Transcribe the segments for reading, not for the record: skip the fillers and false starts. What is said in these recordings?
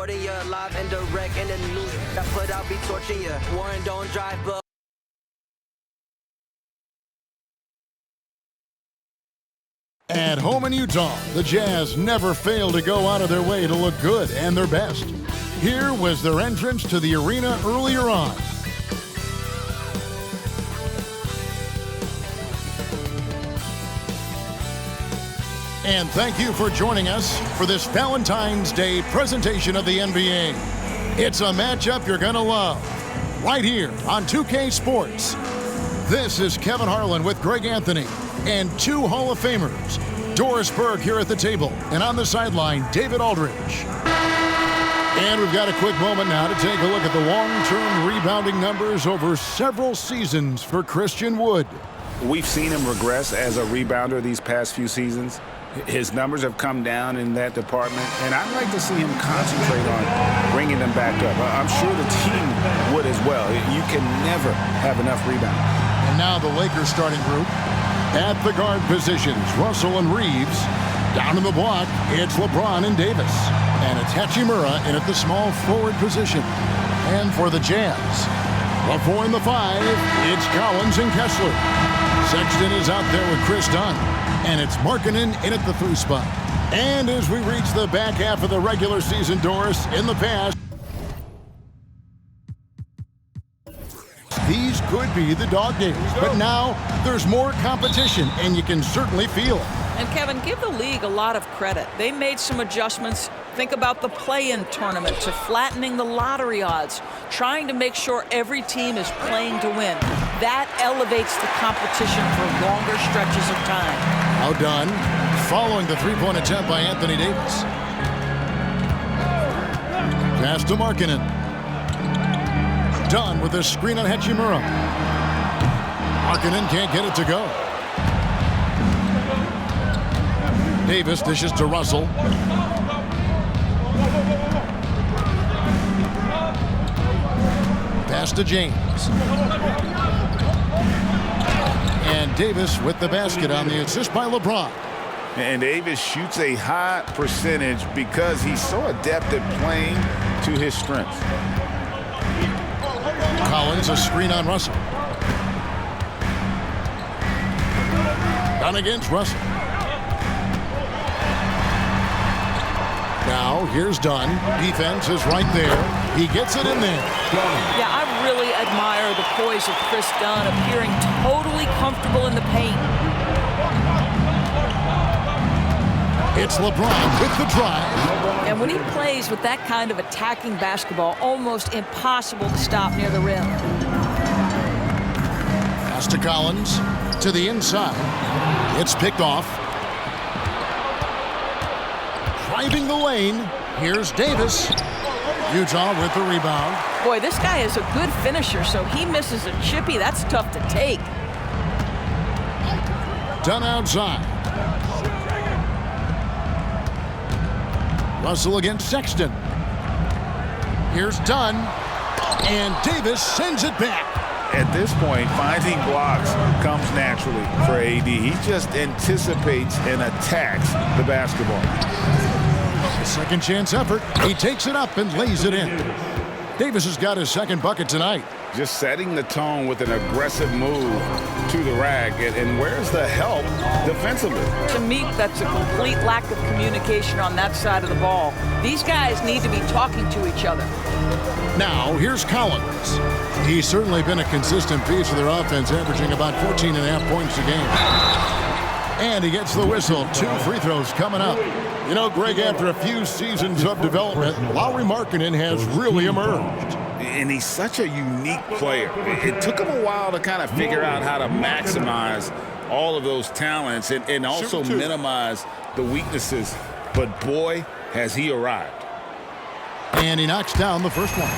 reporting you live and direct in the news. That put out be torching you. Warren don't drive, but At home in Utah, the Jazz never fail to go out of their way to look good and their best. Here was their entrance to the arena earlier on. And thank you for joining us for this Valentine's Day presentation of the NBA. It's a matchup you're going to love, right here on 2K Sports. This is Kevin Harlan with Greg Anthony and two Hall of Famers, Doris Burke here at the table, and on the sideline, David Aldridge. And we've got a quick moment now to take a look at the long-term rebounding numbers over several seasons for Christian Wood. We've seen him regress as a rebounder these past few seasons. His numbers have come down in that department, and I'd like to see him concentrate on bringing them back up. I'm sure the team would as well. You can never have enough rebound. And now the Lakers starting group. At the guard positions, Russell and Reeves. Down in the block, it's LeBron and Davis. And it's Hachimura in at the small forward position. And for the Jazz, the 4 and the 5, it's Collins and Kessler. Sexton is out there with Chris Dunn. And it's Markkanen in at the 3 spot. And as we reach the back half of the regular season, Doris, in the past, these could be the dog days. But now there's more competition, and you can certainly feel it. And Kevin, give the league a lot of credit. They made some adjustments. Think about the play-in tournament, to flattening the lottery odds, trying to make sure every team is playing to win. That elevates the competition for longer stretches of time. Now done, following the three-point attempt by Anthony Davis. Pass to Markkanen. Done with a screen on Hachimura. Markkanen can't get it to go. Davis dishes to Russell. Pass to James. And Davis with the basket on the assist by LeBron. And Davis shoots a high percentage because he's so adept at playing to his strengths. Collins, a screen on Russell. Down against Russell. Now, here's Dunn. Defense is right there. He gets it in there. Yeah, I really admire the poise of Chris Dunn, appearing totally comfortable in the paint. It's LeBron with the drive. And when he plays with that kind of attacking basketball, almost impossible to stop near the rim. Pass to Collins. To the inside. It's picked off. Driving the lane. Here's Davis. Utah with the rebound. Boy, this guy is a good finisher, so he misses a chippy. That's tough to take. Dunn outside. Russell against Sexton. Here's Dunn. And Davis sends it back. At this point, finding blocks comes naturally for AD. He just anticipates and attacks the basketball. A second chance effort. He takes it up and lays it in. Davis has got his second bucket tonight. Just setting the tone with an aggressive move to the rack. And where's the help defensively? To me, that's a complete lack of communication on that side of the ball. These guys need to be talking to each other. Now, here's Collins. He's certainly been a consistent piece of their offense, averaging about 14.5 points a game. And he gets the whistle. 2 free throws coming up. You know, Greg, after a few seasons of development, Lauri Markkanen has really emerged. And he's such a unique player. It took him a while to kind of figure out how to maximize all of those talents and also minimize the weaknesses. But boy, has he arrived. And he knocks down the first one.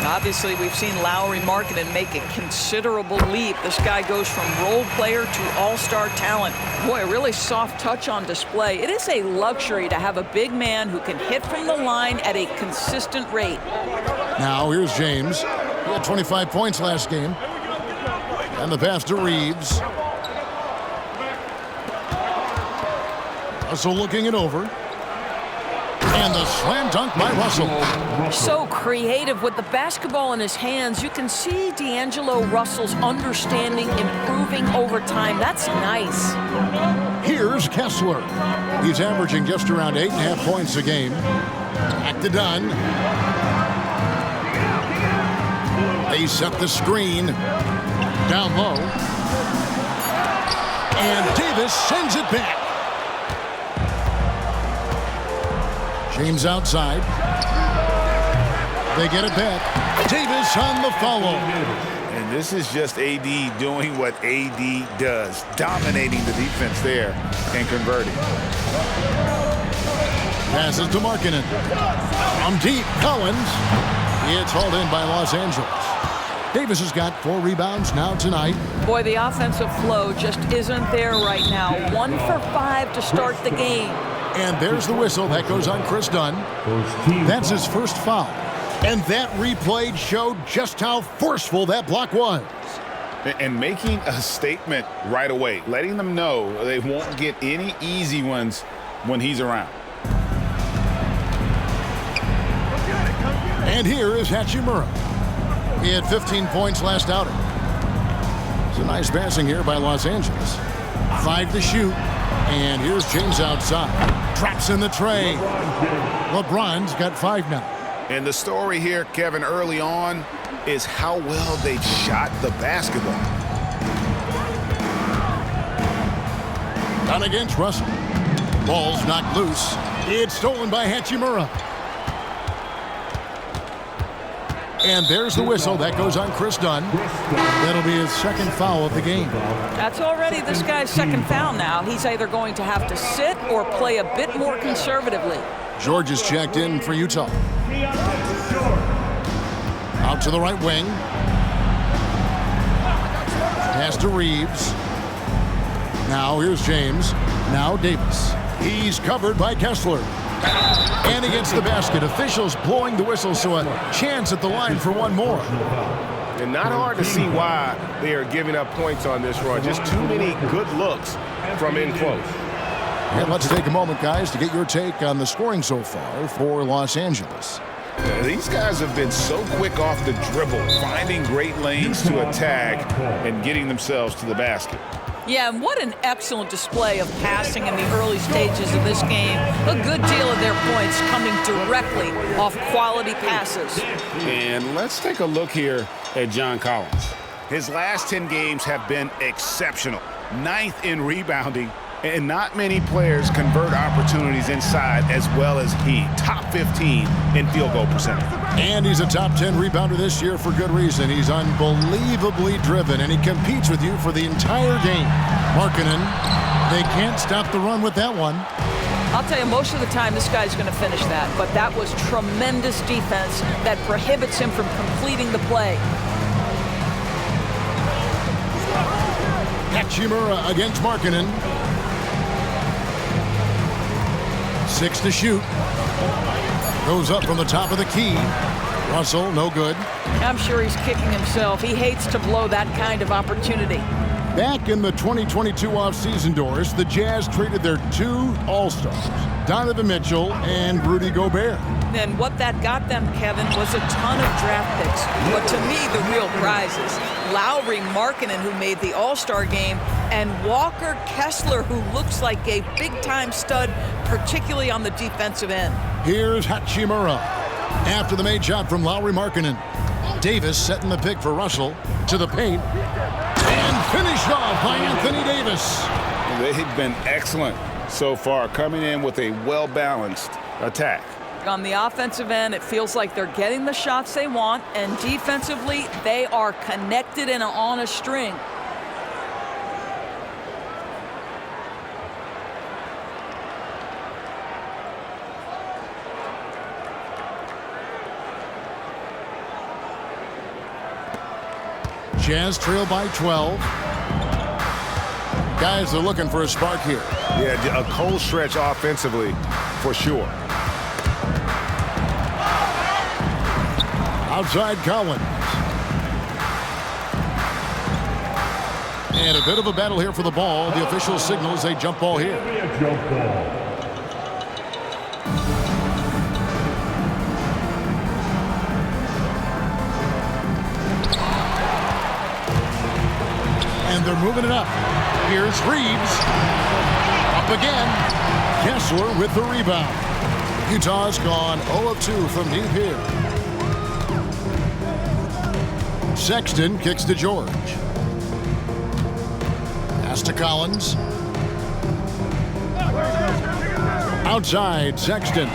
Obviously, we've seen Lauri Markkanen make a considerable leap. This guy goes from role player to all-star talent. Boy, a really soft touch on display. It is a luxury to have a big man who can hit from the line at a consistent rate. Now, here's James. He had 25 points last game. And the pass to Reeves. Russell looking it over. And the slam dunk by Russell. So creative with the basketball in his hands. You can see D'Angelo Russell's understanding improving over time. That's nice. Here's Kessler. He's averaging just around 8.5 points a game. Back to Dunn. They set the screen. Down low. And Davis sends it back. James outside. They get it back. Davis on the follow. And this is just AD doing what AD does, dominating the defense there and converting. Passes to Markkanen. From deep, Collins. It's hauled in by Los Angeles. Davis has got 4 rebounds now tonight. Boy, the offensive flow just isn't there right now. 1 for 5 to start the game. And there's the whistle that goes on Chris Dunn. That's his first foul. And that replay showed just how forceful that block was. And making a statement right away, letting them know they won't get any easy ones when he's around. And here is Hachimura. He had 15 points last outing. It's a nice passing here by Los Angeles. 5 to shoot. And here's James outside. Traps in the tray. LeBron's got 5 now. And the story here, Kevin, early on is how well they shot the basketball. Down against Russell. Ball's knocked loose. It's stolen by Hachimura. And there's the whistle that goes on Chris Dunn. That'll be his second foul of the game. That's already this guy's second foul now. He's either going to have to sit or play a bit more conservatively. George is checked in for Utah. Out to the right wing. Pass to Reeves. Now here's James. Now Davis. He's covered by Kessler. And against the basket. Officials blowing the whistle, so a chance at the line for one more. And not hard to see why they are giving up points on this run. Just too many good looks from in close. And let's take a moment, guys, to get your take on the scoring so far for Los Angeles. These guys have been so quick off the dribble, finding great lanes to attack and getting themselves to the basket. Yeah, and what an excellent display of passing in the early stages of this game. A good deal of their points coming directly off quality passes. And let's take a look here at John Collins. His last 10 games have been exceptional. 9th in rebounding, and not many players convert opportunities inside as well as he. Top 15 in field goal percentage. And he's a top 10 rebounder this year for good reason. He's unbelievably driven, and he competes with you for the entire game. Markkanen, they can't stop the run with that one. I'll tell you, most of the time this guy's going to finish that, but that was tremendous defense that prohibits him from completing the play. Hachimura against Markkanen. 6 to shoot. Goes up from the top of the key. Russell, no good. I'm sure he's kicking himself. He hates to blow that kind of opportunity. Back in the 2022 offseason, Doris, the Jazz traded their 2 All-Stars, Donovan Mitchell and Rudy Gobert. And what that got them, Kevin, was a ton of draft picks. But to me, the real prizes, Lauri Markkanen, who made the All-Star game, and Walker Kessler, who looks like a big-time stud, particularly on the defensive end. Here's Hachimura. After the made shot from Lauri Markkanen. Davis setting the pick for Russell to the paint. And finished off by Anthony Davis. They've been excellent so far, coming in with a well-balanced attack. On the offensive end, it feels like they're getting the shots they want, and defensively, they are connected and on a string. Jazz trail by 12. Guys are looking for a spark here. Yeah, a cold stretch offensively, for sure. Outside Collins. And a bit of a battle here for the ball. The official signals a jump ball here. And they're moving it up. Here's Reeves. Up again. Kessler with the rebound. Utah's gone 0 of 2 from deep here. Sexton kicks to George. Pass to Collins. Outside, Sexton.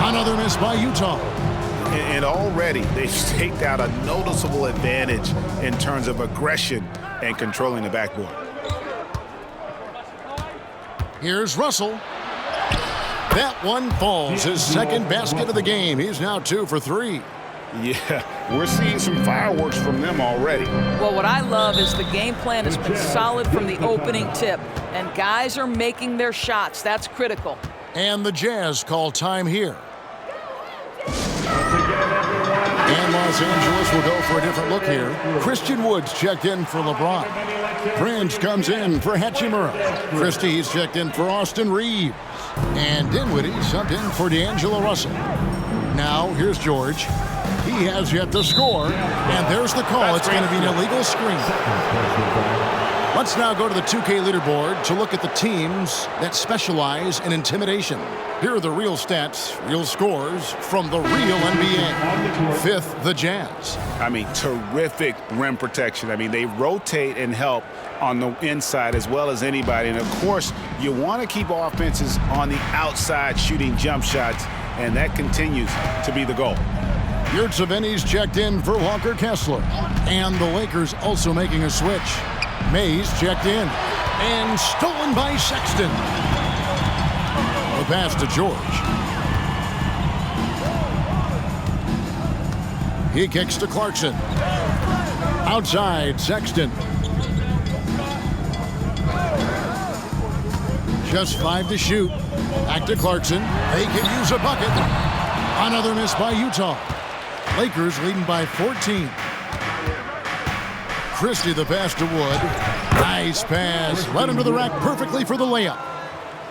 Another miss by Utah. And already they've staked out a noticeable advantage in terms of aggression and controlling the backboard. Here's Russell. That one falls. His second basket of the game. He's now 2 for 3. Yeah, we're seeing some fireworks from them already. Well, what I love is the game plan has been solid from the opening tip, and guys are making their shots. That's critical. And the Jazz call time here. And Los Angeles will go for a different look here. Christian Woods checked in for LeBron. Prince comes in for Hachimura. Christie's checked in for Austin Reeves. And Dinwiddie subbed in for D'Angelo Russell. Now, here's George. He has yet to score. And there's the call. It's going to be an illegal screen. Let's now go to the 2K leaderboard to look at the teams that specialize in intimidation. Here are the real stats, real scores from the real NBA. 5th, the Jazz. I mean, terrific rim protection. I mean, they rotate and help on the inside as well as anybody. And, of course, you want to keep offenses on the outside shooting jump shots, and that continues to be the goal. Yurtseven's checked in for Walker Kessler. And the Lakers also making a switch. Mays checked in. And stolen by Sexton. The pass to George. He kicks to Clarkson. Outside, Sexton. Just 5 to shoot. Back to Clarkson. They can use a bucket. Another miss by Utah. Lakers leading by 14. Christie the pass to Wood. Nice pass. Led him to the rack perfectly for the layup.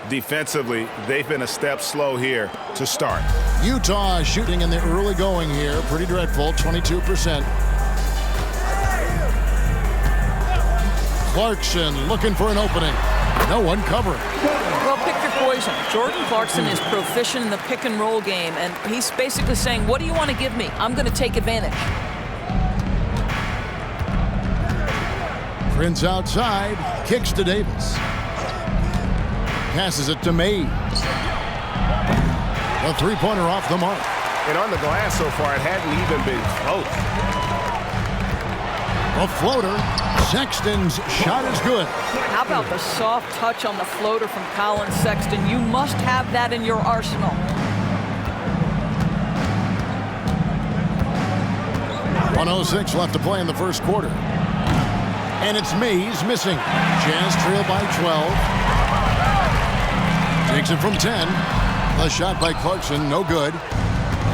Defensively, they've been a step slow here to start. Utah shooting in the early going here. Pretty dreadful, 22%. Clarkson looking for an opening. No one covering. Well, pick your poison. Jordan Clarkson is proficient in the pick and roll game, and he's basically saying, what do you want to give me? I'm going to take advantage. Prince outside, kicks to Davis. Passes it to Mays. A three-pointer off the mark. And on the glass so far, it hadn't even been close. A floater. Sexton's shot is good. How about the soft touch on the floater from Colin Sexton? You must have that in your arsenal. .106 left to play in the first quarter. And it's Mays missing. Jazz trail by 12. Takes it from 10. A shot by Clarkson, no good.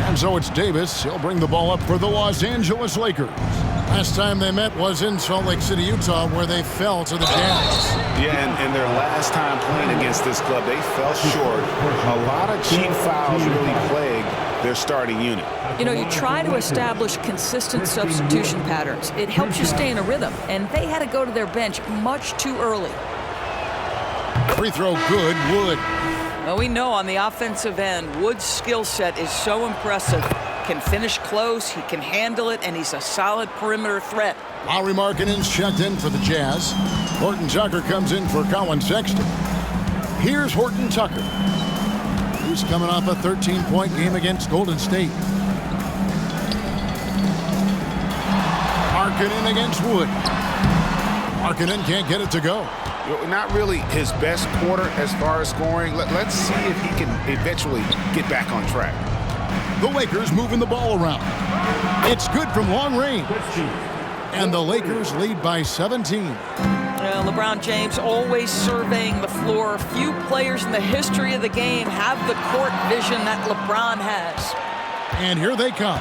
And so it's Davis. He'll bring the ball up for the Los Angeles Lakers. Last time they met was in Salt Lake City, Utah, where they fell to the Jazz. Yeah, and their last time playing against this club, they fell short. A lot of cheap fouls really plagued their starting unit. You know, you try to establish consistent substitution patterns. It helps you stay in a rhythm, and they had to go to their bench much too early. Free throw good, Wood. Well, we know on the offensive end, Wood's skill set is so impressive. Can finish close, he can handle it, and he's a solid perimeter threat. Lauri Markkanen's checked in for the Jazz. Horton Tucker comes in for Colin Sexton. Here's Horton Tucker. He's coming off a 13-point game against Golden State. Markkanen against Wood. Markkanen can't get it to go. Not really his best quarter as far as scoring. Let's see if he can eventually get back on track. The Lakers moving the ball around. It's good from long range. And the Lakers lead by 17. LeBron James always surveying the floor. Few players in the history of the game have the court vision that LeBron has. And here they come.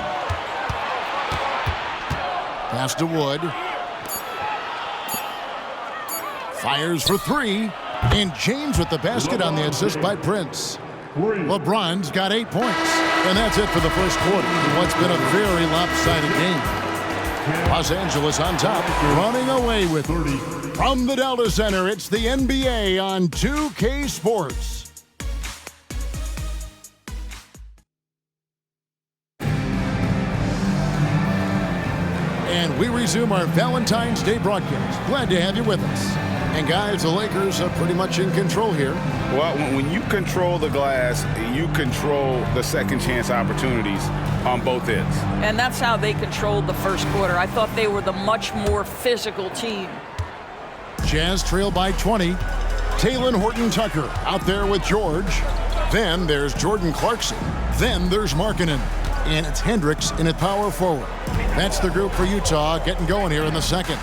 Pass to Wood. Fires for three. And James with the basket on the assist by Prince. LeBron's got 8 points. And that's it for the first quarter. What's been a very lopsided game. Los Angeles on top, running away with it. From the Delta Center, it's the NBA on 2K Sports. And we resume our Valentine's Day broadcast. Glad to have you with us. And guys, the Lakers are pretty much in control here. Well, when you control the glass, you control the second chance opportunities on both ends. And that's how they controlled the first quarter. I thought they were the much more physical team. Jazz trail by 20. Talen Horton-Tucker out there with George. Then there's Jordan Clarkson. Then there's Markkanen. And it's Hendricks in at power forward. That's the group for Utah getting going here in the second.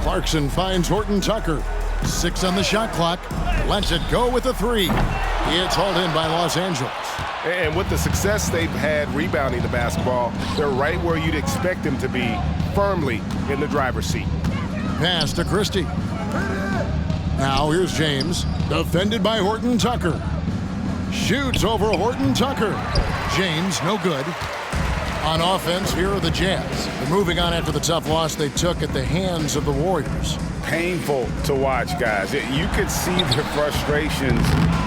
Clarkson finds Horton-Tucker. 6 on the shot clock. Lets it go with a 3. It's hauled in by Los Angeles. And with the success they've had rebounding the basketball, they're right where you'd expect them to be, firmly in the driver's seat. Pass to Christie. Now here's James, defended by Horton-Tucker. Shoots over Horton-Tucker. James, no good. On offense, here are the Jazz. They're moving on after the tough loss they took at the hands of the Warriors. Painful to watch, guys. You could see their frustrations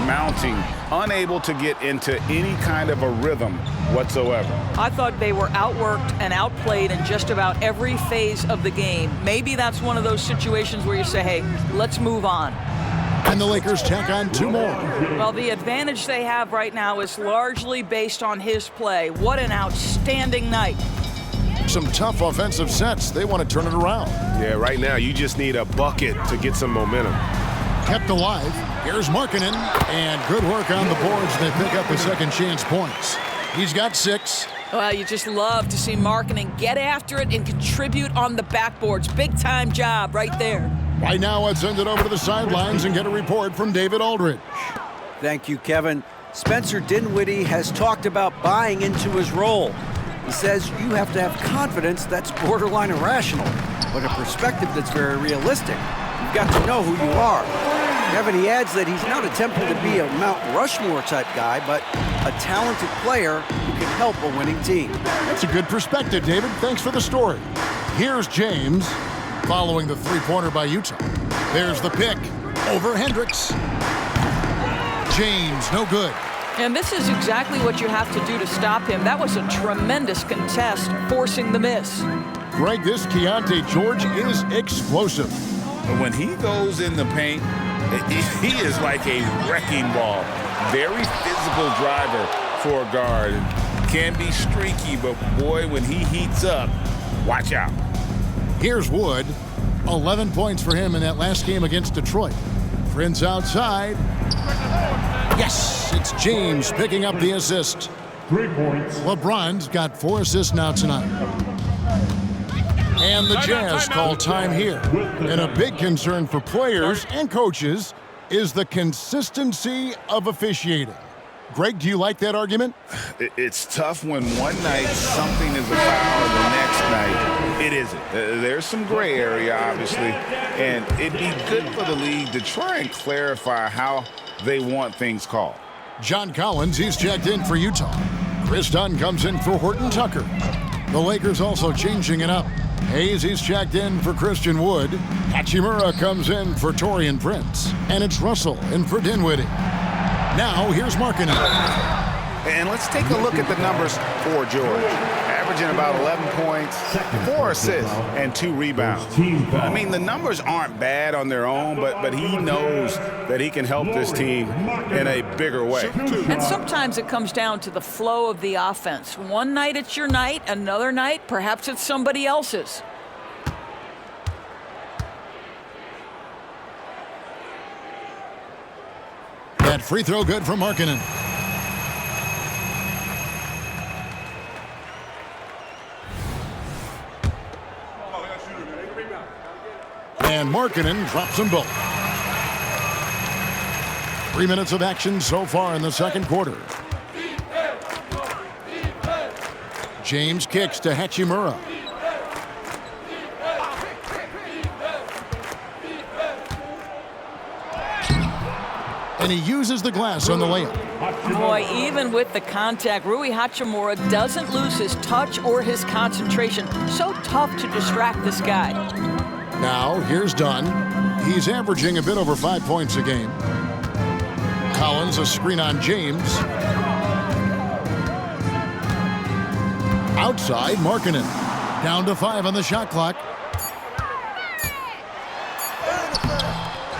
mounting, unable to get into any kind of a rhythm whatsoever. I thought they were outworked and outplayed in just about every phase of the game. Maybe that's one of those situations where you say, hey, let's move on. And the Lakers tack on 2 more. Well, the advantage they have right now is largely based on his play. What an outstanding night. Some tough offensive sets. They want to turn it around. Yeah, right now you just need a bucket to get some momentum. Kept alive. Here's Markkanen. And good work on the boards. They pick up the second chance points. He's got 6. Well, you just love to see Markkanen get after it and contribute on the backboards. Big-time job right there. Right now, let's send it over to the sidelines and get a report from David Aldridge. Thank you, Kevin. Spencer Dinwiddie has talked about buying into his role. He says you have to have confidence that's borderline irrational, but a perspective that's very realistic. You've got to know who you are. Kevin, he adds that he's not attempting to be a Mount Rushmore type guy, but a talented player who can help a winning team. That's a good perspective, David. Thanks for the story. Here's James. Following the three-pointer by Utah. There's the pick over Hendricks. James, no good. And this is exactly what you have to do to stop him. That was a tremendous contest, forcing the miss. Greg, this Keontae George is explosive. When he goes in the paint, he is like a wrecking ball. Very physical driver for a guard. Can be streaky, but boy, when he heats up, watch out. Here's Wood. 11 points for him in that last game against Detroit. Friends outside. Yes, it's James picking up the assist. 3 points. LeBron's got 4 assists now tonight. And the Jazz call time here. And a big concern for players and coaches is the consistency of officiating. Greg, do you like that argument? It's tough when one night something is a foul and the next night it isn't. There's some gray area, obviously, and it'd be good for the league to try and clarify how they want things called. John Collins, he's checked in for Utah. Chris Dunn comes in for Horton-Tucker. The Lakers also changing it up. Hayes, he's checked in for Christian Wood. Hachimura comes in for Taurean Prince. And it's Russell in for Dinwiddie. Now, here's Markkanen. And let's take a look at the numbers for George. Averaging about 11 points, 4 assists, and 2 rebounds. I mean, the numbers aren't bad on their own, but he knows that he can help this team in a bigger way. And sometimes it comes down to the flow of the offense. One night it's your night, another night perhaps it's somebody else's. That free throw good for Markkanen. And Markkanen drops them both. 3 minutes of action so far in the second quarter. James kicks to Hachimura. And he uses the glass on the layup. Boy, even with the contact, Rui Hachimura doesn't lose his touch or his concentration. So tough to distract this guy. Now, here's Dunn. He's averaging a bit over 5 points a game. Collins, a screen on James. Outside, Markkanen. Down to 5 on the shot clock.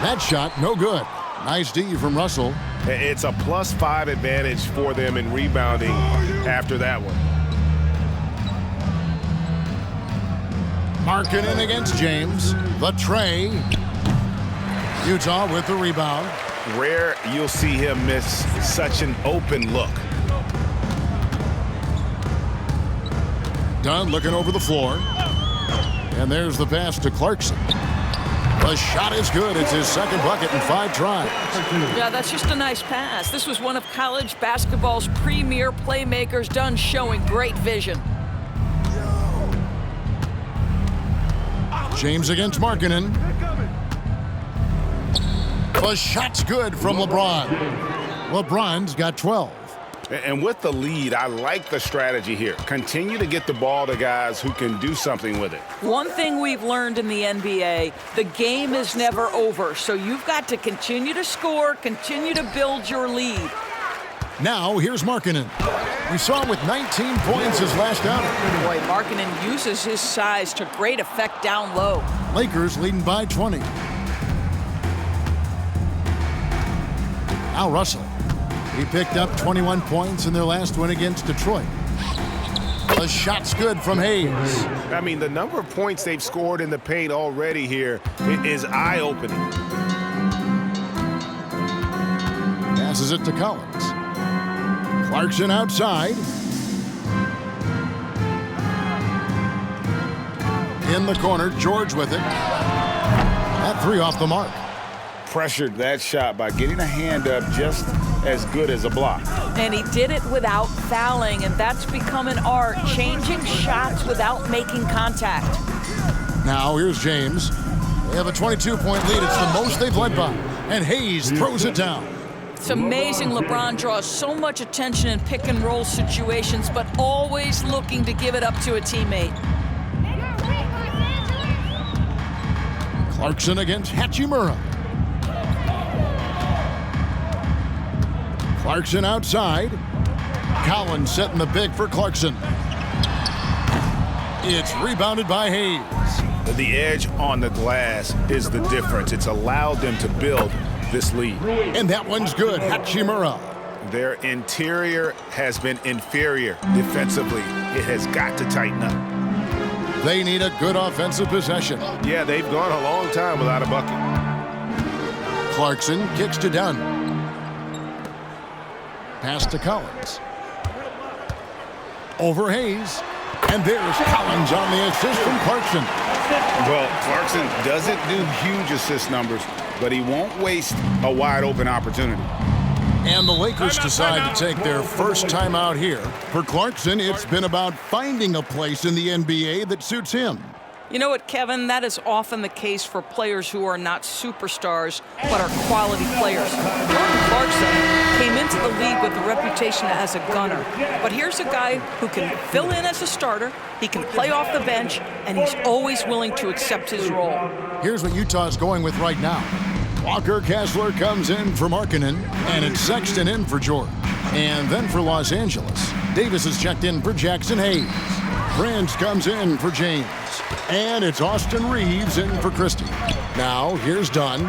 That shot, no good. Nice D from Russell. It's a +5 advantage for them in rebounding after that one. Markkanen against James. The tray. Utah with the rebound. Rare you'll see him miss such an open look. Dunn looking over the floor. And there's the pass to Clarkson. The shot is good. It's his second bucket in 5 tries. Yeah, that's just a nice pass. This was one of college basketball's premier playmakers, Dunn showing great vision. James against Markkanen. The shot's good from LeBron. LeBron's got 12. And with the lead, I like the strategy here. Continue to get the ball to guys who can do something with it. One thing we've learned in the NBA, the game is never over. So you've got to continue to score, continue to build your lead. Now, here's Markkanen. We saw him with 19 points his last outing. Boy, Markkanen uses his size to great effect down low. Lakers leading by 20. Now Russell. He picked up 21 points in their last win against Detroit. The shot's good from Hayes. I mean, the number of points they've scored in the paint already here is eye-opening. Passes it to Collins. Clarkson outside. In the corner, George with it. That 3 off the mark. Pressured that shot by getting a hand up just as good as a block. And he did it without fouling, and that's become an art, changing shots without making contact. Now here's James. They have a 22-point lead. It's the most they've led by. And Hayes throws it down. It's amazing LeBron draws so much attention in pick-and-roll situations, but always looking to give it up to a teammate. Clarkson against Hachimura. Clarkson outside. Collins setting the big for Clarkson. It's rebounded by Hayes. The edge on the glass is the difference. It's allowed them to build this lead. And that one's good. Hachimura. Their interior has been inferior defensively. It has got to tighten up. They need a good offensive possession. Yeah, they've gone a long time without a bucket. Clarkson kicks to Dunn. Pass to Collins. Over Hayes. And there's Collins on the assist from Clarkson. Well, Clarkson doesn't do huge assist numbers, but he won't waste a wide open opportunity. And the Lakers decide to take their first time out here. For Clarkson, it's been about finding a place in the NBA that suits him. You know what, Kevin? That is often the case for players who are not superstars, but are quality players. Jordan Clarkson came into the league with a reputation as a gunner. But here's a guy who can fill in as a starter, he can play off the bench, and he's always willing to accept his role. Here's what Utah's going with right now. Walker Kessler comes in for Markkanen, and it's Sexton in for George. And then for Los Angeles, Davis is checked in for Jackson Hayes. Prince comes in for James. And it's Austin Reeves in for Christie. Now, here's Dunn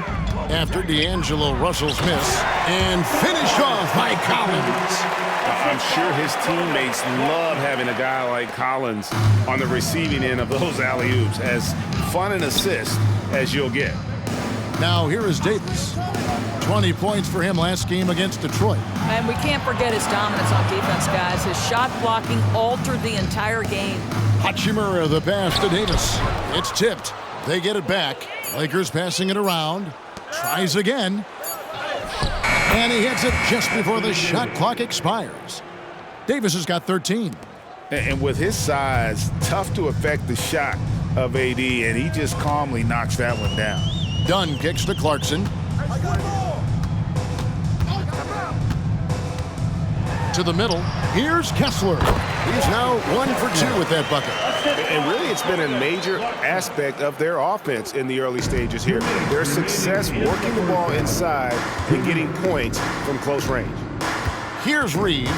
after D'Angelo Russell's miss. And finished off by Collins. I'm sure his teammates love having a guy like Collins on the receiving end of those alley-oops. As fun an assist as you'll get. Now, here is Davis. 20 points for him last game against Detroit. And we can't forget his dominance on defense, guys. His shot blocking altered the entire game. Hachimura, the pass to Davis. It's tipped. They get it back. Lakers passing it around. Tries again. And he hits it just before the shot clock expires. Davis has got 13. And with his size, tough to affect the shot of AD, and he just calmly knocks that one down. Dunn kicks to Clarkson. To the middle. Here's Kessler. He's now 1 for 2 with that bucket. And really, it's been a major aspect of their offense in the early stages here. Their success working the ball inside and getting points from close range. Here's Reeves.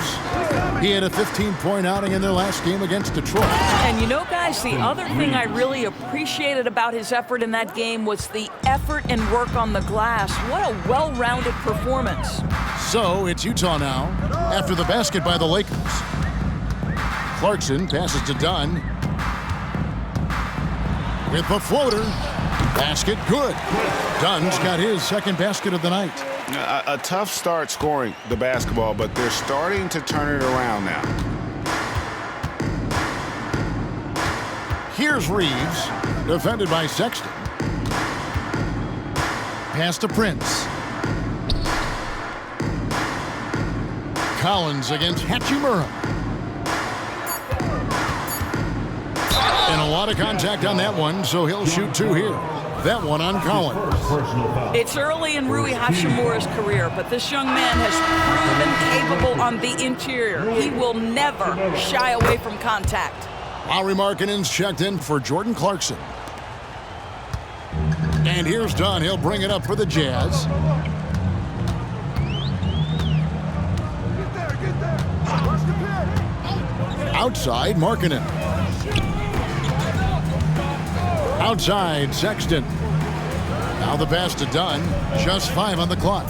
He had a 15-point outing in their last game against Detroit. And you know, guys, the other thing I really appreciated about his effort in that game was the effort and work on the glass. What a well-rounded performance. So it's Utah now after the basket by the Lakers. Clarkson passes to Dunn. With the floater. Basket good. Dunn's got his second basket of the night. A tough start scoring the basketball, but they're starting to turn it around now. Here's Reeves, defended by Sexton. Pass to Prince. Collins against Hachimura. And a lot of contact on that one, so he'll shoot 2 here. That one on Collins. It's early in Rui Hachimura's career, but this young man has proven capable on the interior. He will never shy away from contact. Lauri Markkanen's checked in for Jordan Clarkson. And here's Dunn. He'll bring it up for the Jazz. Outside, Markkanen. Outside, Sexton. Now the pass to Dunn. Just 5 on the clock.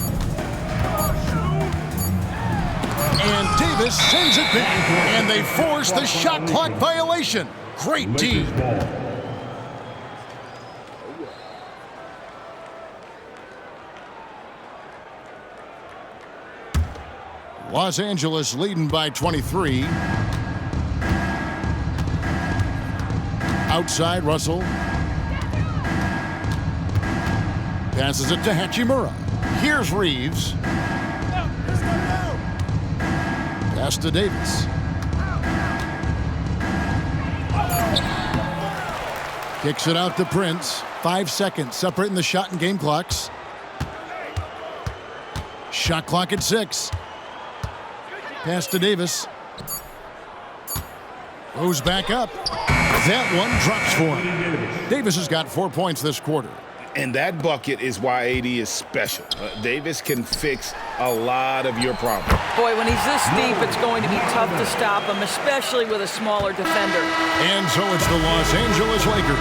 And Davis sends it back. And they force the shot clock violation. Great D. Los Angeles leading by 23. Outside, Russell. Passes it to Hachimura. Here's Reeves. Pass to Davis. Kicks it out to Prince. 5 seconds separating the shot and game clocks. Shot clock at 6. Pass to Davis. Goes back up. That one drops for him. Davis has got 4 points this quarter. And that bucket is why AD is special. Davis can fix a lot of your problems. Boy, when he's this deep, it's going to be tough to stop him, especially with a smaller defender. And so it's the Los Angeles Lakers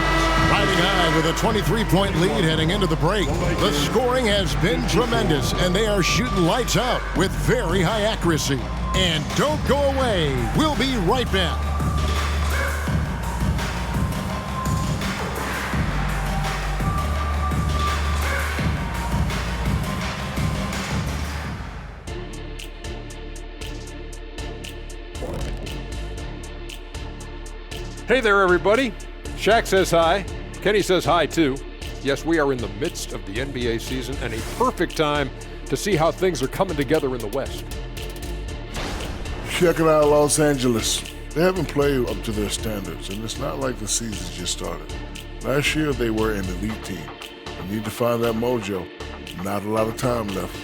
riding high with a 23-point lead heading into the break. The scoring has been tremendous, and they are shooting lights out with very high accuracy. And don't go away. We'll be right back. Hey there, everybody. Shaq says hi. Kenny says hi, too. Yes, we are in the midst of the NBA season and a perfect time to see how things are coming together in the West. Checking out Los Angeles. They haven't played up to their standards, and it's not like the season just started. Last year, they were an elite team. They need to find that mojo. Not a lot of time left.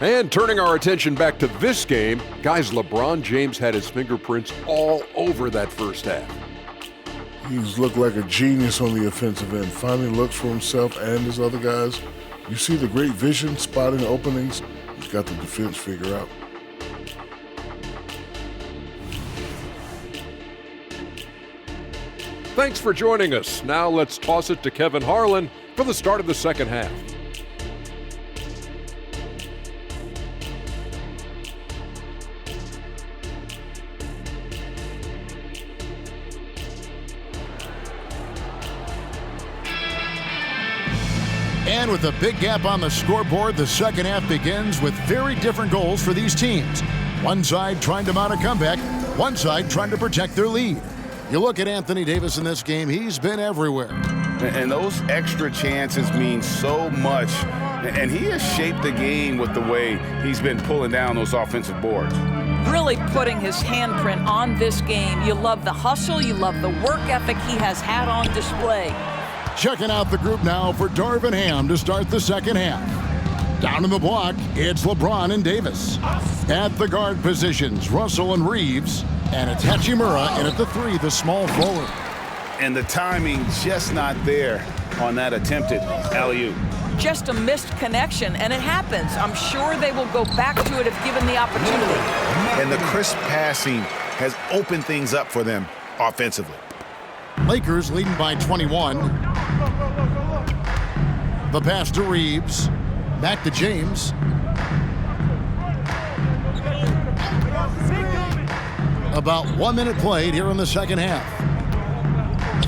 And turning our attention back to this game, guys, LeBron James had his fingerprints all over that first half. He's looked like a genius on the offensive end, finding looks for himself and his other guys. You see the great vision, spotting openings. He's got the defense figured out. Thanks for joining us. Now let's toss it to Kevin Harlan for the start of the second half. And with a big gap on the scoreboard, the second half begins with very different goals for these teams. One side trying to mount a comeback, one side trying to protect their lead. You look at Anthony Davis in this game, he's been everywhere. And those extra chances mean so much. And he has shaped the game with the way he's been pulling down those offensive boards. Really putting his handprint on this game. You love the hustle, you love the work ethic he has had on display. Checking out the group now for Darvin Ham to start the second half. Down in the block, it's LeBron and Davis. At the guard positions, Russell and Reeves. And it's Hachimura in at the 3, the small forward. And the timing just not there on that attempted alley-oop. Just a missed connection, and it happens. I'm sure they will go back to it if given the opportunity. And the crisp passing has opened things up for them offensively. Lakers leading by 21. The pass to Reeves. Back to James. About 1 minute played here in the second half.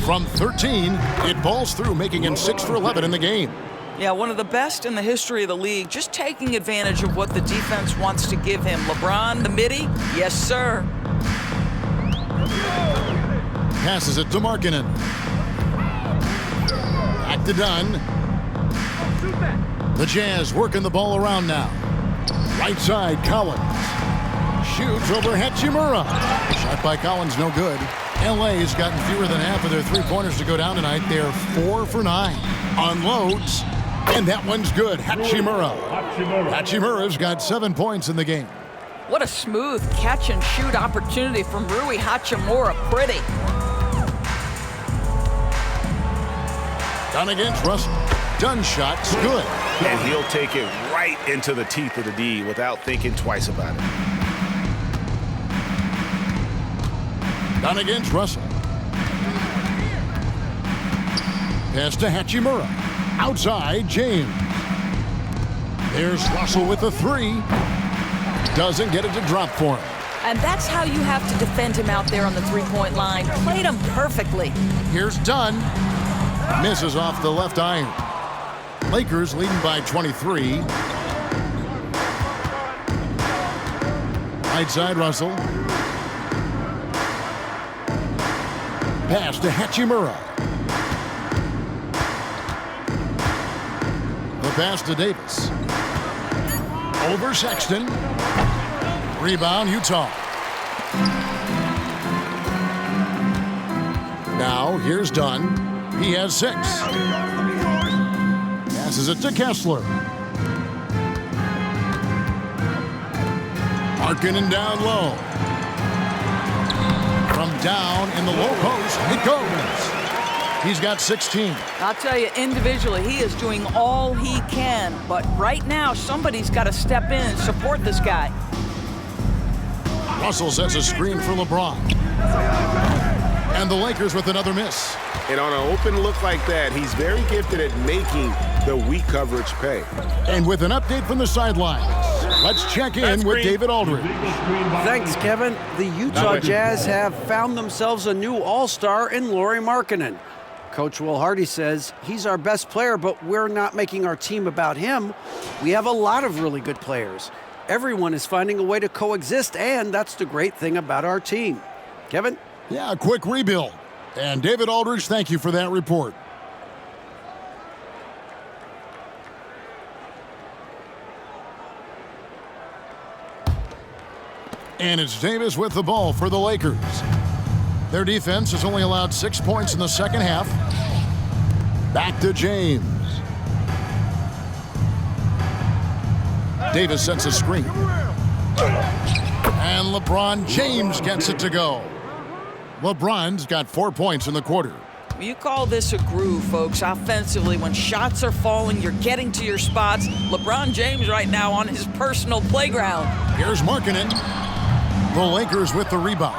From 13, it balls through, making him 6 for 11 in the game. Yeah, one of the best in the history of the league, just taking advantage of what the defense wants to give him. LeBron, the midi, yes, sir. Passes it to Markkanen. Back to Dunn. The Jazz working the ball around now. Right side, Collins. Shoots over Hachimura. Shot by Collins, no good. LA has gotten fewer than half of their three-pointers to go down tonight. They're 4 for 9. Unloads, and that one's good. Hachimura. Hachimura's got 7 points in the game. What a smooth catch-and-shoot opportunity from Rui Hachimura. Pretty. Dunn against Russell. Dunn shot's good. And he'll take it right into the teeth of the D without thinking twice about it. Dunn against Russell. Pass to Hachimura. Outside, James. There's Russell with the 3. Doesn't get it to drop for him. And that's how you have to defend him out there on the three-point line. Played him perfectly. Here's Dunn. Misses off the left iron. Lakers leading by 23. Right side, Russell. Pass to Hachimura. The pass to Davis. Over Sexton. Rebound, Utah. Now, here's Dunn. He has 6. Passes it to Kessler. Markkanen down low. From down in the low post, it goes. He's got 16. I'll tell you, individually, he is doing all he can. But right now, somebody's got to step in and support this guy. Russell sets a screen for LeBron. And the Lakers with another miss. And on an open look like that, he's very gifted at making the weak coverage pay. And with an update from the sidelines, let's check in with David Aldridge. Thanks, Kevin. The Utah Jazz have found themselves a new all-star in Lauri Markkanen. Coach Will Hardy says he's our best player, but we're not making our team about him. We have a lot of really good players. Everyone is finding a way to coexist, and that's the great thing about our team. Kevin? Yeah, a quick rebuild. And David Aldridge, thank you for that report. And it's Davis with the ball for the Lakers. Their defense has only allowed 6 points in the second half. Back to James. Davis sets a screen. And LeBron James gets it to go. LeBron's got 4 points in the quarter. You call this a groove, folks. Offensively, when shots are falling, you're getting to your spots. LeBron James right now on his personal playground. Here's Markkanen. The Lakers with the rebound.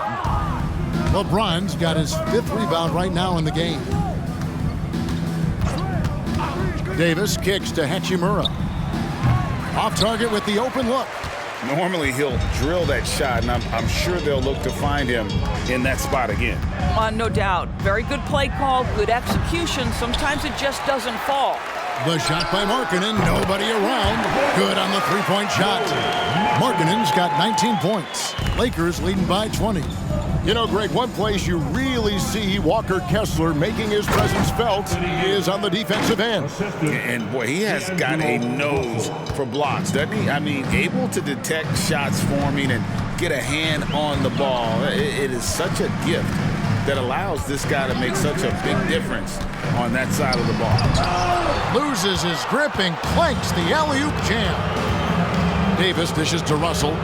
LeBron's got his 5th rebound right now in the game. Davis kicks to Hachimura. Off target with the open look. Normally he'll drill that shot, and I'm sure they'll look to find him in that spot again. No doubt. Very good play call, good execution. Sometimes it just doesn't fall. The shot by Markkanen, nobody around. Good on the three-point shot. Markkanen's got 19 points. Lakers leading by 20. You know, Greg, one place you really see Walker Kessler making his presence felt is on the defensive end. And boy, he has got a nose for blocks, doesn't he? I mean, able to detect shots forming and get a hand on the ball. It is such a gift that allows this guy to make such a big difference on that side of the ball. Loses his grip and clanks the alley-oop jam. Davis dishes to Russell.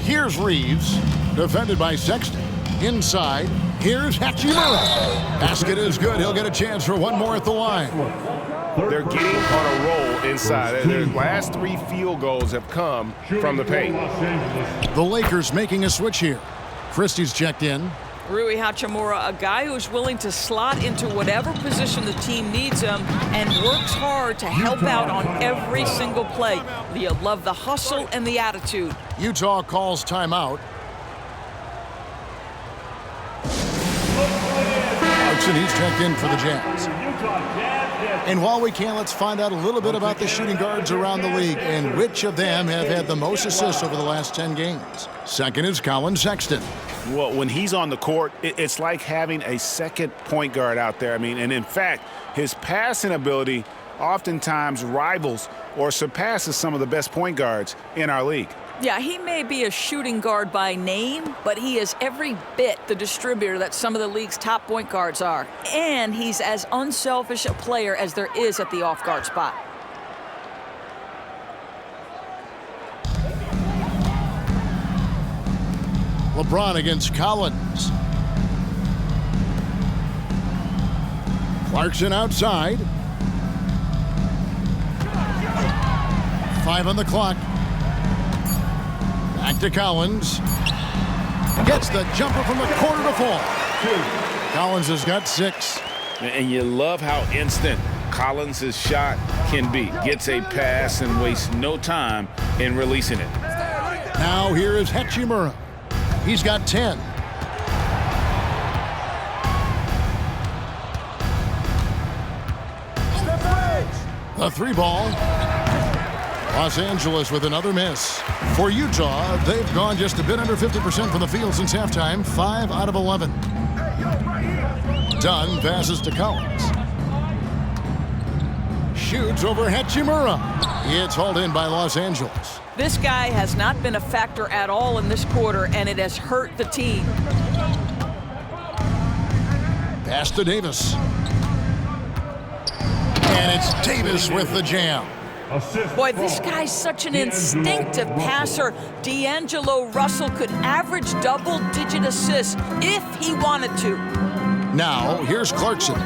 Here's Reeves, defended by Sexton. Inside, here's Hachimura. Basket is good. He'll get a chance for one more at the line. They're getting on a roll inside. Their last 3 field goals have come from the paint. The Lakers making a switch here. Christie's checked in. Rui Hachimura, a guy who's willing to slot into whatever position the team needs him and works hard to help out on every single play. You love the hustle and the attitude. Utah calls timeout. Clarkson, he's checked in for the Jazz. And while we can, let's find out a little bit about the shooting guards around the league and which of them have had the most assists over the last 10 games. Second is Colin Sexton. Well, when he's on the court, it's like having a second point guard out there. And in fact, his passing ability oftentimes rivals or surpasses some of the best point guards in our league. Yeah, he may be a shooting guard by name, but he is every bit the distributor that some of the league's top point guards are. And he's as unselfish a player as there is at the off-guard spot. LeBron against Collins. Clarkson outside. 5 on the clock. Back to Collins. Gets the jumper from the corner to fall. Collins has got 6. And you love how instant Collins' shot can be. Gets a pass and wastes no time in releasing it. Now here is Hachimura. He's got 10. The 3 ball. Los Angeles with another miss. For Utah, they've gone just a bit under 50% from the field since halftime, 5 out of 11. Dunn passes to Collins. Shoots over Hachimura. It's hauled in by Los Angeles. This guy has not been a factor at all in this quarter, and it has hurt the team. Pass to Davis. And it's Davis with the jam. Boy, this guy's such an instinctive passer. D'Angelo Russell could average double-digit assists if he wanted to. Now, here's Clarkson.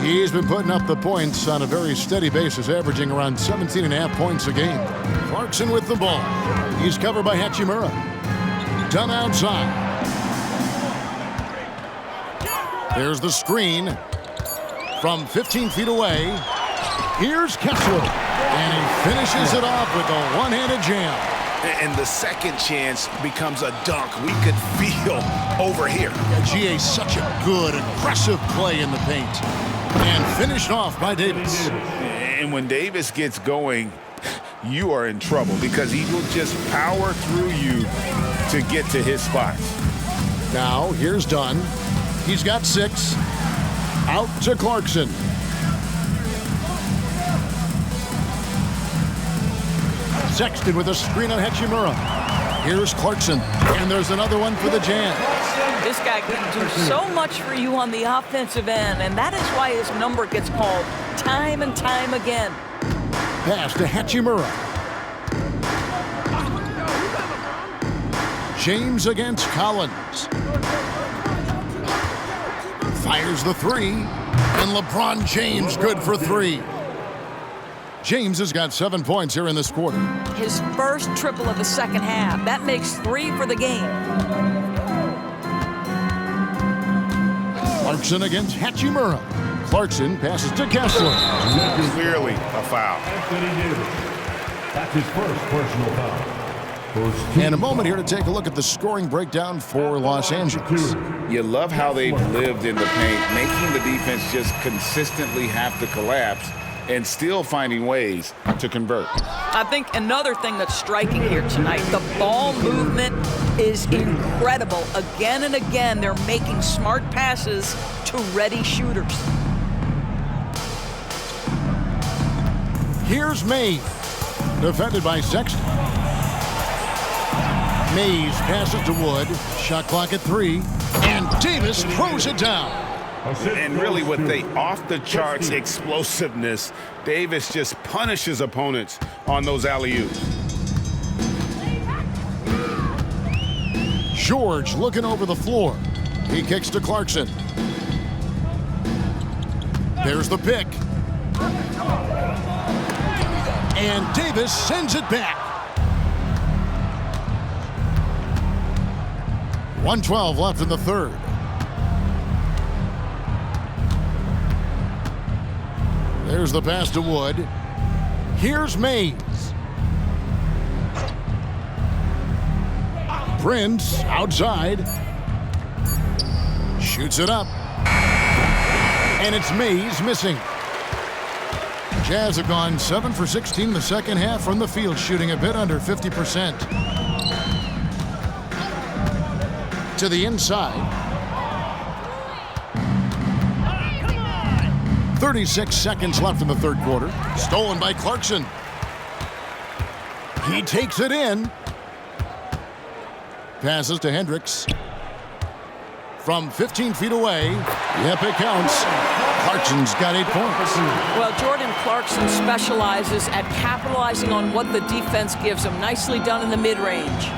He's been putting up the points on a very steady basis, averaging around 17.5 points a game. Clarkson with the ball. He's covered by Hachimura. Dunn outside. There's the screen. From 15 feet away, here's Kessler. And he finishes it off with a one-handed jam. And the second chance becomes a dunk we could feel over here. Yeah, GA, such a good, aggressive play in the paint. And finished off by Davis. And when Davis gets going, you are in trouble because he will just power through you to get to his spots. Now, here's Dunn. He's got 6. Out to Clarkson. Sexton with a screen on Hachimura. Here's Clarkson. And there's another one for the Jazz. This guy can do so much for you on the offensive end, and that is why his number gets called time and time again. Pass to Hachimura. James against Collins. Fires the 3. And LeBron James good for 3. James has got 7 points here in this quarter. His first triple of the second half. That makes 3 for the game. Clarkson against Hachimura. Clarkson passes to Kessler. Clearly a foul. That's his first personal foul. And a moment here to take a look at the scoring breakdown for Los Angeles. You love how they've lived in the paint, making the defense just consistently have to collapse and still finding ways to convert. I think another thing that's striking here tonight, the ball movement is incredible. Again and again, they're making smart passes to ready shooters. Here's May, defended by Sexton. Mays passes to Wood. Shot clock at 3. And Davis throws it down. And really with the off-the-charts explosiveness, Davis just punishes opponents on those alley-oops. George looking over the floor. He kicks to Clarkson. There's the pick. And Davis sends it back. 1:12 left in the third. There's the pass to Wood. Here's Mays. Prince outside. Shoots it up. And it's Mays missing. Jazz have gone 7 for 16 in the second half from the field, shooting a bit under 50%. To the inside. 36 seconds left in the third quarter. Stolen by Clarkson. He takes it in. Passes to Hendricks. From 15 feet away. Yep, it counts. Clarkson's got 8 points. Well, Jordan Clarkson specializes at capitalizing on what the defense gives him. Nicely done in the mid-range.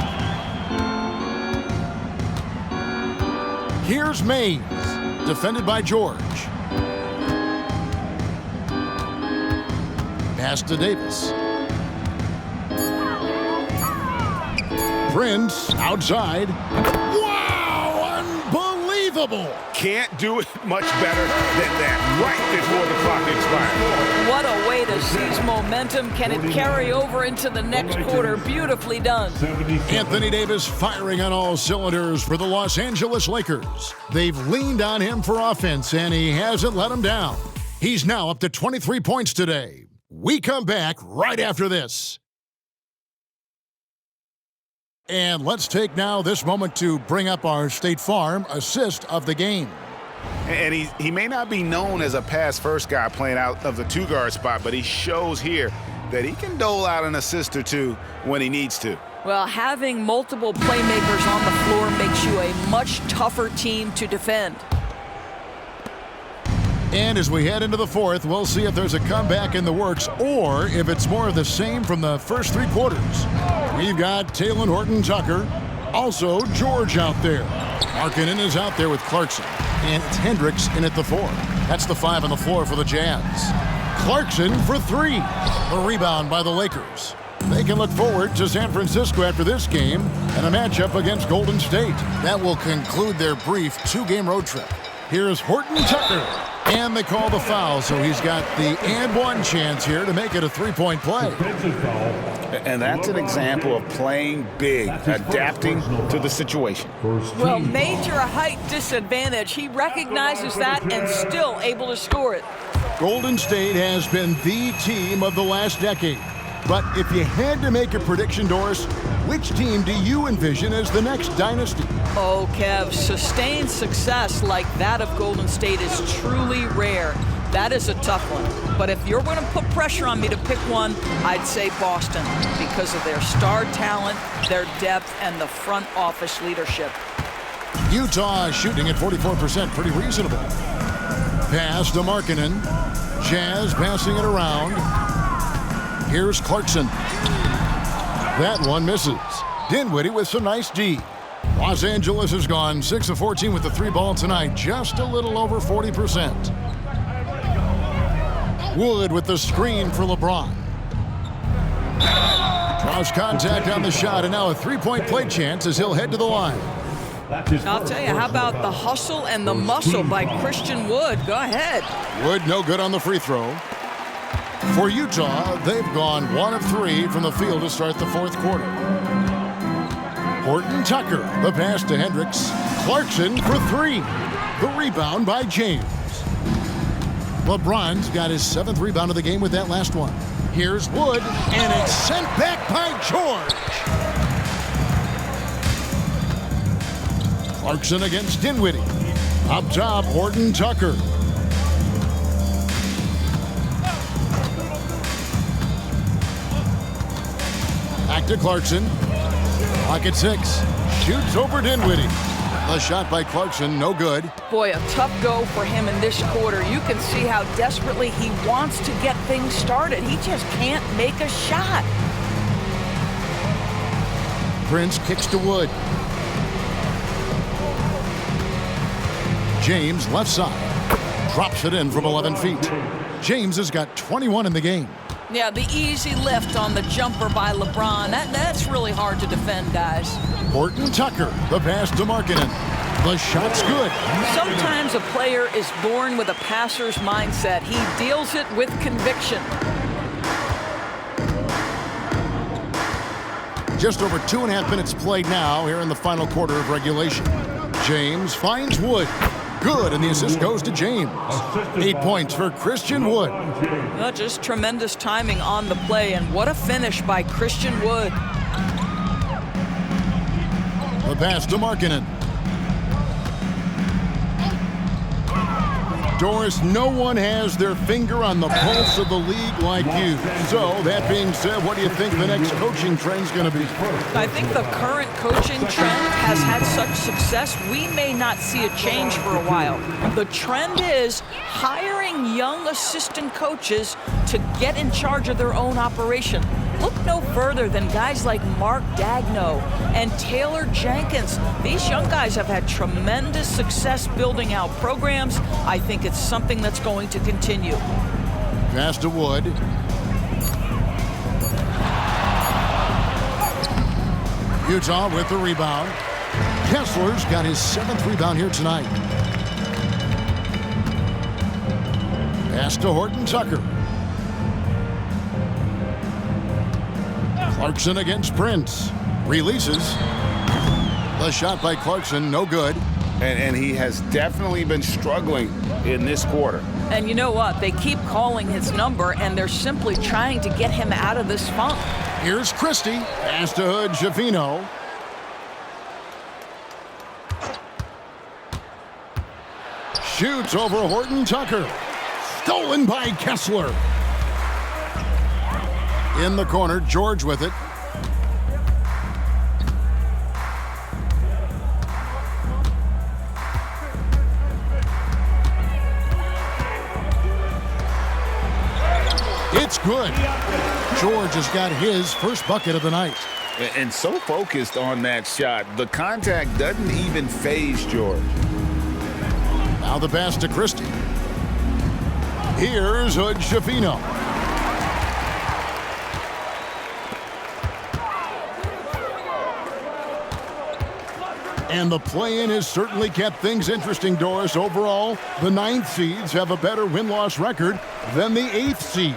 Here's Mays. Defended by George. Pass to Davis. Prince outside. Wow! Unbelievable! Can't do it much better than that right before the clock expires. What a way to seize momentum. Can it carry over into the next quarter? Beautifully done. Anthony Davis firing on all cylinders for the Los Angeles Lakers. They've leaned on him for offense, and he hasn't let them down. He's now up to 23 points today. We come back right after this. And let's take now this moment to bring up our State Farm assist of the game. And he may not be known as a pass-first guy playing out of the two-guard spot, but he shows here that he can dole out an assist or two when he needs to. Well, having multiple playmakers on the floor makes you a much tougher team to defend. And as we head into the fourth, we'll see if there's a comeback in the works or if it's more of the same from the first 3 quarters. We've got Talen Horton-Tucker, also George out there. Markkanen is out there with Clarkson, and it's Hendricks in at the 4. That's the 5 on the floor for the Jazz. Clarkson for 3. A rebound by the Lakers. They can look forward to San Francisco after this game and a matchup against Golden State. That will conclude their brief 2-game road trip. Here's Horton-Tucker. And they call the foul, so he's got the and one chance here to make it a 3-point play. And that's an example of playing big, adapting to the situation. Well, major height disadvantage. He recognizes that and still able to score it. Golden State has been the team of the last decade. But if you had to make a prediction, Doris, which team do you envision as the next dynasty? Oh, Kev, sustained success like that of Golden State is truly rare. That is a tough one. But if you're going to put pressure on me to pick one, I'd say Boston because of their star talent, their depth, and the front office leadership. Utah shooting at 44%, pretty reasonable. Pass to Markkanen. Jazz passing it around. Here's Clarkson. That one misses. Dinwiddie with some nice D. Los Angeles has gone 6 of 14 with the 3-ball tonight, just a little over 40%. Wood with the screen for LeBron. Draws contact on the shot, and now a 3-point play chance as he'll head to the line. I'll tell you, how about the hustle and the muscle by Christian Wood? Go ahead. Wood no good on the free throw. For Utah, they've gone 1 of 3 from the field to start the fourth quarter. Horton-Tucker, the pass to Hendricks. Clarkson for 3. The rebound by James. LeBron's got his 7th rebound of the game with that last one. Here's Wood, and it's sent back by George. Clarkson against Dinwiddie. Up top, Horton-Tucker. Back to Clarkson. Bucket 6. Shoots over Dinwiddie. The shot by Clarkson, no good. Boy, a tough go for him in this quarter. You can see how desperately he wants to get things started. He just can't make a shot. Prince kicks to Wood. James left side. Drops it in from 11 feet. James has got 21 in the game. Yeah, the easy lift on the jumper by LeBron. That's really hard to defend, guys. Horton Tucker, the pass to Markkanen. The shot's good. Sometimes a player is born with a passer's mindset. He deals it with conviction. Just over 2.5 minutes played now here in the final quarter of regulation. James finds Wood. Good, and the assist goes to James. 8 points for Christian Wood. Well, just tremendous timing on the play, and what a finish by Christian Wood. The pass to Markkanen. Doris, no one has their finger on the pulse of the league like you. So, that being said, what do you think the next coaching trend's going to be? I think the current coaching trend has had such success, we may not see a change for a while. The trend is hiring young assistant coaches to get in charge of their own operation. Look no further than guys like Mark Dagno and Taylor Jenkins. These young guys have had tremendous success building out programs. I think it's something that's going to continue. Pass to Wood. Utah with the rebound. Kessler's got his 7th rebound here tonight. Pass to Horton Tucker. Clarkson against Prince. Releases. The shot by Clarkson, no good. And he has definitely been struggling in this quarter. And you know what? They keep calling his number, and they're simply trying to get him out of this funk. Here's Christie. Pass to Hood Schifino. Shoots over Horton Tucker. Stolen by Kessler. In the corner, George with it. It's good. George has got his first bucket of the night. And so focused on that shot, the contact doesn't even faze George. Now the pass to Christie. Here's Hood Schifino. And the play-in has certainly kept things interesting, Doris. Overall, the 9th seeds have a better win-loss record than the 8th seeds.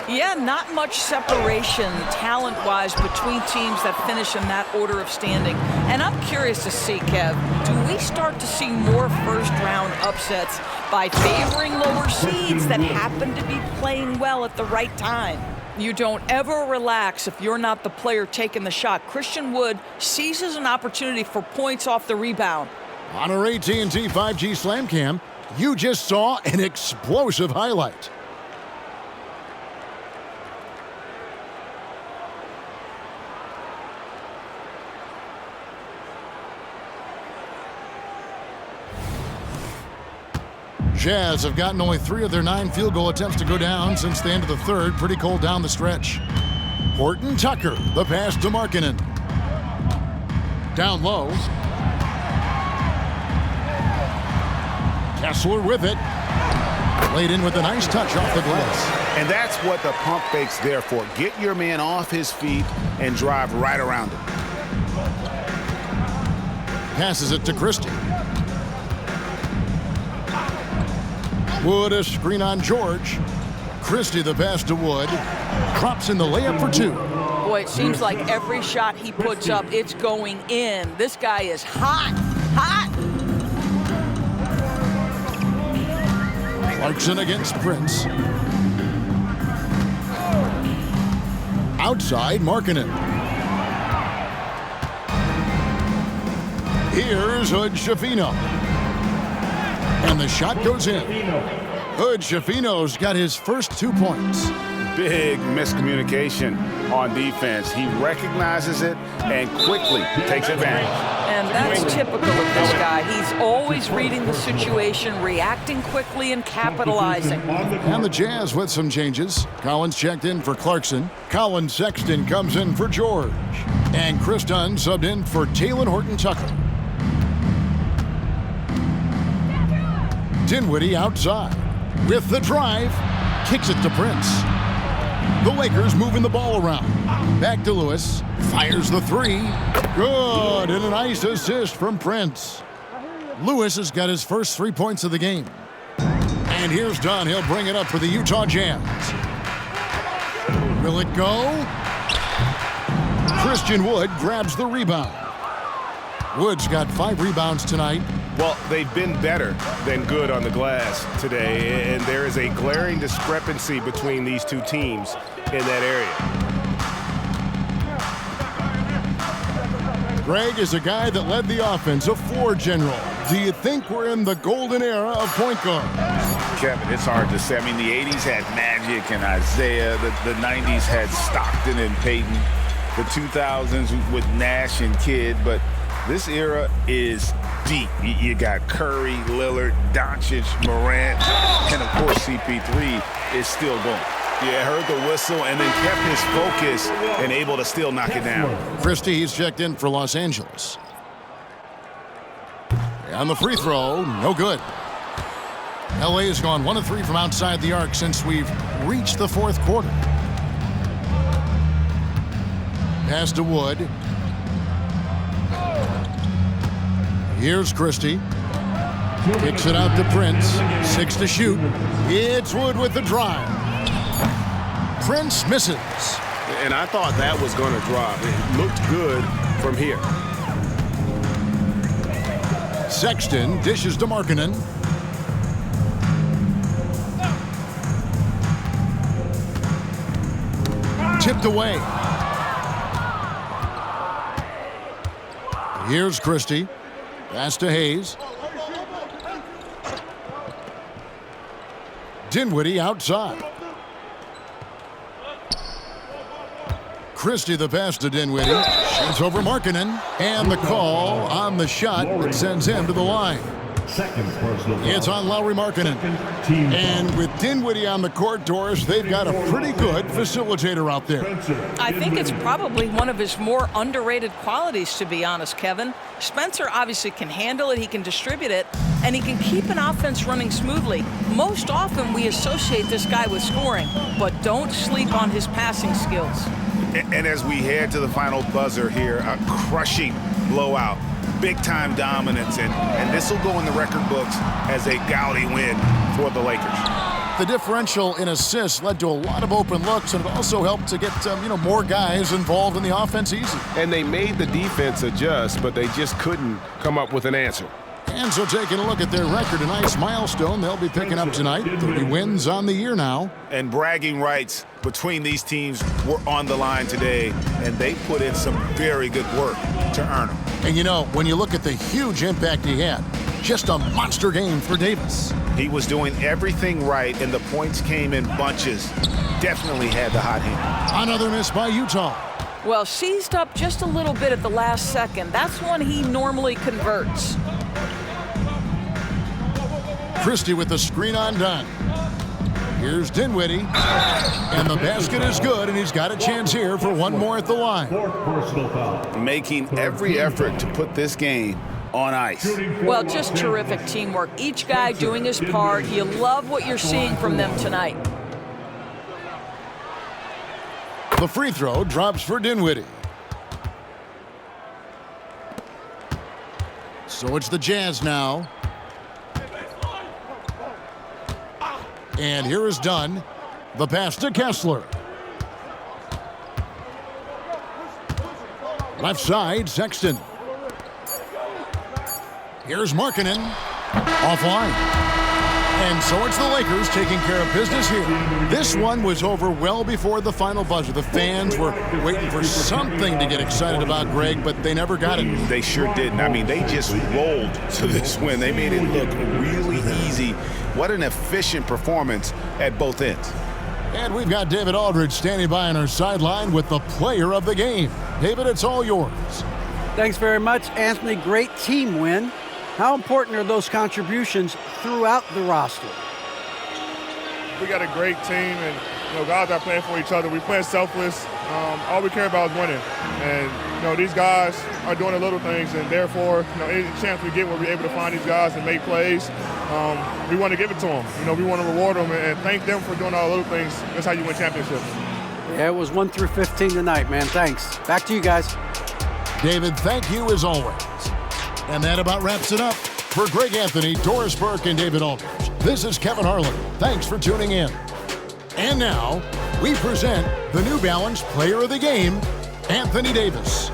Yeah, not much separation talent-wise between teams that finish in that order of standing. And I'm curious to see, Kev, do we start to see more first-round upsets by favoring lower seeds that happen to be playing well at the right time? You don't ever relax if you're not the player taking the shot. Christian Wood seizes an opportunity for points off the rebound. On our AT&T 5G Slam Cam, you just saw an explosive highlight. Jazz have gotten only 3 of their 9 field goal attempts to go down since the end of the third. Pretty cold down the stretch. Horton Tucker, the pass to Markkanen. Down low. Kessler with it. Laid in with a nice touch off the glass. And that's what the pump fake's there for. Get your man off his feet and drive right around him. Passes it to Christie. Wood a screen on George. Christie the pass to Wood. Drops in the layup for 2. Boy, it seems like every shot he puts up, it's going in. This guy is hot, hot. Clarkson against Prince. Outside, Markkanen. Here's Hood Schifino. And the shot goes in. Hood Schifino's got his first 2 points. big miscommunication on defense. He recognizes it and quickly takes advantage. And that's typical of this guy. He's always reading the situation, reacting quickly, and capitalizing. And the Jazz with some changes. Collins checked in for Clarkson. Colin Sexton comes in for George. And Chris Dunn subbed in for Talen Horton-Tucker. Dinwiddie outside with the drive. Kicks it to Prince. The Lakers moving the ball around. Back to Lewis. Fires the three. Good. And a nice assist from Prince. Lewis has got his first 3 points of the game. And here's Dunn. He'll bring it up for the Utah Jazz. Will it go? Christian Wood grabs the rebound. Wood's got 5 rebounds tonight. Well, they've been better than good on the glass today, and there is a glaring discrepancy between these two teams in that area. Greg is a guy that led the offense, a floor general. Do you think we're in the golden era of point guard? Kevin, it's hard to say. I mean, the 80s had Magic and Isaiah. The 90s had Stockton and Payton. The 2000s with Nash and Kidd. But this era is deep. You got Curry, Lillard, Doncic, Morant, and of course CP3 is still going. Yeah, heard the whistle and then kept his focus and able to still knock it down. Christie, he's checked in for Los Angeles. And the free throw, no good. LA has gone 1 of 3 from outside the arc since we've reached the 4th quarter. Pass to Wood. Here's Christie. Kicks it out to Prince. 6 to shoot. It's Wood with the drive. Prince misses. And I thought that was going to drop. It looked good from here. Sexton dishes to Markkanen. Tipped away. Here's Christie. Pass to Hayes. Dinwiddie outside. Christie the pass to Dinwiddie. Shoots over Markkanen. And the call on the shot that sends him to the line. Second personal foul. It's on Lauri Markkanen. And with Dinwiddie on the court, Doris, they've got a pretty good facilitator out there. I think it's probably one of his more underrated qualities, to be honest, Kevin. Spencer obviously can handle it, he can distribute it, and he can keep an offense running smoothly. Most often we associate this guy with scoring, but don't sleep on his passing skills. And as we head to the final buzzer here, a crushing blowout, big-time dominance, and this will go in the record books as a gaudy win for the Lakers. The differential in assists led to a lot of open looks, and it also helped to get more guys involved in the offense easy. And they made the defense adjust, but they just couldn't come up with an answer. And so taking a look at their record, a nice milestone they'll be picking up tonight. 30 wins on the year now. And bragging rights between these teams were on the line today, and they put in some very good work to earn them. And when you look at the huge impact he had, just a monster game for Davis. He was doing everything right, and the points came in bunches. Definitely had the hot hand. Another miss by Utah. Well, seized up just a little bit at the last second. That's when he normally converts. Christie with the screen on Dunn. Here's Dinwiddie. And the basket is good, and he's got a chance here for one more at the line. Fourth personal foul. Making every effort to put this game on ice. Well, just terrific teamwork. Each guy doing his part. You love what you're seeing from them tonight. The free throw drops for Dinwiddie. So it's the Jazz now. And here is Dunn. The pass to Kessler. Left side, Sexton. Here's Markkanen. Offline. And so it's the Lakers taking care of business here. This one was over well before the final buzzer. The fans were waiting for something to get excited about, Greg, but they never got it. They sure didn't. I mean, they just rolled to this win. They made it look really easy. What an efficient performance at both ends. And we've got David Aldridge standing by on our sideline with the player of the game. David, it's all yours. Thanks very much, Anthony. Great team win. How important are those contributions throughout the roster? We got a great team, and guys are playing for each other. We play selfless. All we care about is winning. And these guys are doing the little things, and therefore, any chance we get where we're able to find these guys and make plays, we want to give it to them. We want to reward them and thank them for doing all the little things. That's how you win championships. Yeah, it was 1 through 15 tonight, man. Thanks. Back to you guys. David, thank you as always. And that about wraps it up. For Greg Anthony, Doris Burke, and David Aldridge, this is Kevin Harlan. Thanks for tuning in. And now, we present the New Balance Player of the Game, Anthony Davis.